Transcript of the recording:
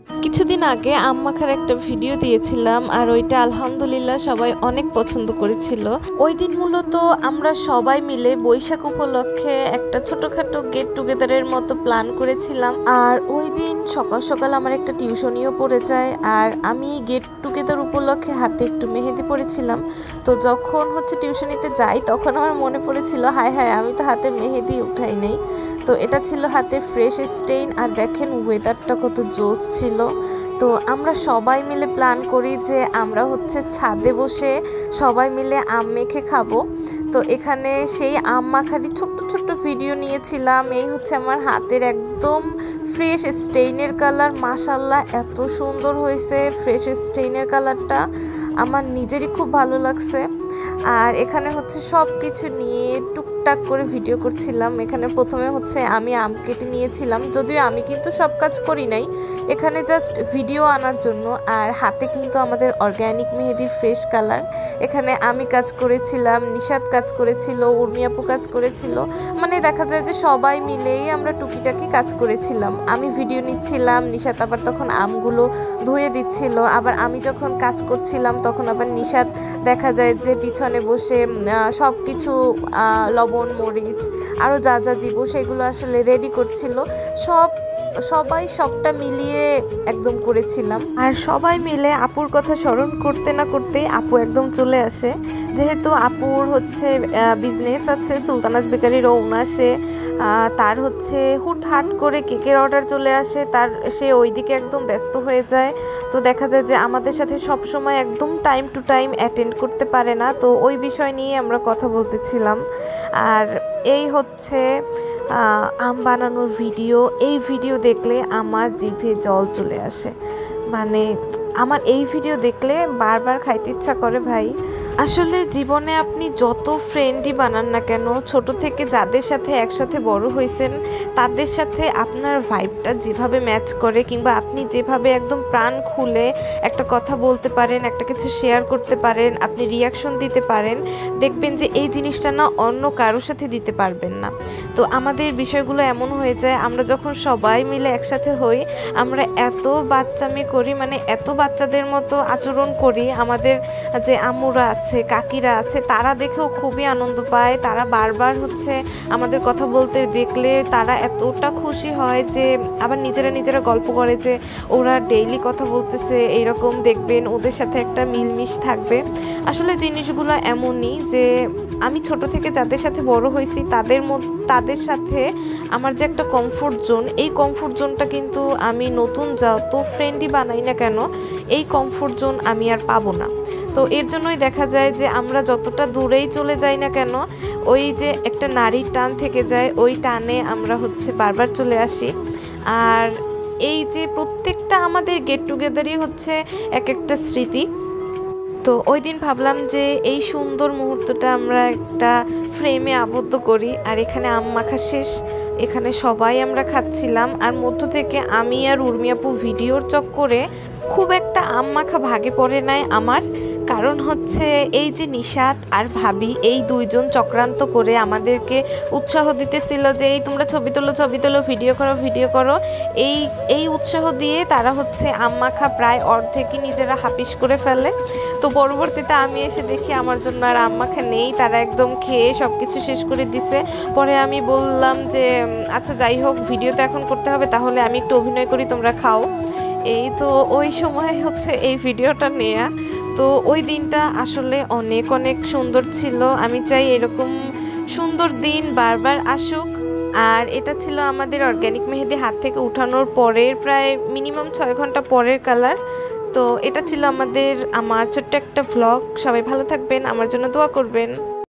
কিছুদিন আগে আম মাখার একটা ভিডিও দিয়েছিলাম আর ওইটা আলহামদুলিল্লাহ সবাই অনেক পছন্দ করেছিল। ওই দিন মূলত আমরা সবাই মিলে বৈশাখ উপলক্ষে একটা ছোটখাটো গেট টুগেদারের মতো প্ল্যান করেছিলাম। আর ওই দিন সকাল সকাল আমার একটা টিউশনিও পড়ে যায় আর আমি গেট টুগেদার উপলক্ষে হাতে একটু মেহেদি পড়েছিলাম। তো যখন টিউশনিতে যাই তখন আমার মনে পড়েছিল হায় হায় আমি তো হাতে মেহেদি উঠাই নেই। তো এটা ছিল হাতের ফ্রেশ স্টেইন। আর দেখেন ওয়েদারটা কত জোস ছিল। তো আমরা সবাই মিলে প্ল্যান করি যে আমরা ছাদে বসে সবাই মিলে আম মেখে খাবো। তো এখানে সেই আম মাখারই ছোট্ট ছোট্ট ভিডিও নিয়েছিলাম। এই আমার হাতের একদম ফ্রেশ স্টেইনের কালার, মাশাল্লাহ এত সুন্দর হয়েছে ফ্রেশ স্টেইনের কালারটা, আমার নিজেরই খুব ভালো লাগছে। আর এখানে সব কিছু নিয়ে টুকটাক করে ভিডিও করছিলাম। এখানে প্রথমে আমি আম কেটে নিয়েছিলাম, যদিও আমি কিন্তু সব কাজ করি নাই, এখানে জাস্ট ভিডিও আনার জন্য। আর হাতে কিন্তু আমাদের অর্গ্যানিক মেহেদির ফ্রেশ কালার। এখানে আমি কাজ করেছিলাম, নিশাত কাজ করেছিল, উর্মি আপু কাজ করেছিল, মানে দেখা যায় যে সবাই মিলেই আমরা টুকিটাকি কাজ করেছিলাম। আমি ভিডিও নিচ্ছিলাম, নিশাত আবার তখন আমগুলো ধুয়ে দিচ্ছিল। আবার আমি যখন কাজ করছিলাম তখন আবার নিশাত দেখা যায় যে পিছনে বসে সব কিছু লবণ মরিচ আরও যা যা দিব সেগুলো আসলে রেডি করছিল। সবাই সবটা মিলিয়ে একদম করেছিলাম। আর সবাই মিলে আপুর কথা স্মরণ করতে না করতেই আপু একদম চলে আসে। যেহেতু আপুর বিজনেস আছে, সুলতানাস বেকারির ওনার, তার হুটহাট করে কেকের অর্ডার চলে আসে, সে ওইদিকে একদম ব্যস্ত হয়ে যায়। তো দেখা যায় যে আমাদের সাথে সব সময় একদম টাইম টু টাইম অ্যাটেন্ড করতে পারে না। তো ওই বিষয় নিয়ে আমরা কথা বলতেছিলাম। আর এই আম বানানোর ভিডিও, এই ভিডিও দেখলে আমার জিভে জল চলে আসে, মানে আমার এই ভিডিও দেখলে বারবার খাইতে ইচ্ছা করে ভাই। আসলে জীবনে আপনি যত ফ্রেন্ডই বানান না কেন, ছোট থেকে যাদের সাথে একসাথে বড় হয়েছেন তাদের সাথে আপনার ভাইবটা যেভাবে ম্যাচ করে, কিংবা আপনি যেভাবে একদম প্রাণ খুলে একটা কথা বলতে পারেন, একটা কিছু শেয়ার করতে পারেন, আপনি রিয়াকশন দিতে পারেন, দেখবেন যে এই জিনিসটা না অন্য কারোর সাথে দিতে পারবেন না। তো আমাদের বিষয়গুলো এমন হয়ে যায়, আমরা যখন সবাই মিলে একসাথে হই আমরা এত বাচ্চামি করি, মানে এত বাচ্চাদের মতো আচরণ করি। আমাদের যে আম্মুরা আছে, কাকিরা আছে, তারা দেখেও খুবই আনন্দ পায়। তারা বারবার আমাদের কথা বলতে দেখলে তারা এতটা খুশি হয় যে আবার নিজেরা গল্প করে যে ওরা ডেইলি কথা বলতেছে, এইরকম দেখবেন ওদের সাথে একটা মিলমিশ থাকবে। আসলে জিনিসগুলো এমনই যে আমি ছোট থেকে যাদের সাথে বড় হয়েছি তাদের সাথে আমার যে একটা কমফোর্ট জোন, এই কমফোর্ট জোনটা কিন্তু আমি নতুন যত ফ্রেন্ডই বানাই না কেন এই কমফোর্ট জোন আমি আর পাবো না। তো এর জন্যই দেখা যায় যে আমরা যতটা দূরেই চলে যাই না কেন ওই যে একটা নারীর টান থেকে যায়, ওই টানে আমরা বারবার চলে আসি। আর এই যে প্রত্যেকটা আমাদের গেট টুগেদারই এক একটা স্মৃতি। তো ওই দিন ভাবলাম যে এই সুন্দর মুহূর্তটা আমরা একটা ফ্রেমে আবদ্ধ করি। আর এখানে আম মাখা শেষ, এখানে সবাই আমরা খাচ্ছিলাম। আর মধ্য থেকে আমি আর উর্মি আপু ভিডিওর চক্করে খুব একটা আম মাখা ভাগে পড়ে নাই আমার, কারণ এই যে নিশাত আর ভাবি এই দুইজন চক্রান্ত করে আমাদেরকে উৎসাহ দিতেছিল যে এই তোমরা ছবি তোলো, ভিডিও করো। এই উৎসাহ দিয়ে তারা আম মাখা প্রায় অর্ধেকই নিজেরা হাপিস করে ফেলে। তো পরবর্তীতে আমি এসে দেখি আমার জন্য আর আম মাখা নেই, তারা একদম খেয়ে সব কিছু শেষ করে দিছে। পরে আমি বললাম যে আচ্ছা যাই হোক, ভিডিও তো এখন করতে হবে, তাহলে আমি একটু অভিনয় করি, তোমরা খাও। এই তো ওই সময় এই ভিডিওটা নেয়া। তো ওই দিনটা আসলে অনেক অনেক সুন্দর ছিল। আমি চাই এরকম সুন্দর দিন বারবার আসুক। আর এটা ছিল আমাদের অর্গ্যানিক মেহেদি হাত থেকে উঠানোর পরের প্রায় মিনিমাম 6 ঘন্টা পরের কালার। তো এটা ছিল আমার ছোট্ট একটা ভ্লগ। সবাই ভালো থাকবেন, আমার জন্য দোয়া করবেন।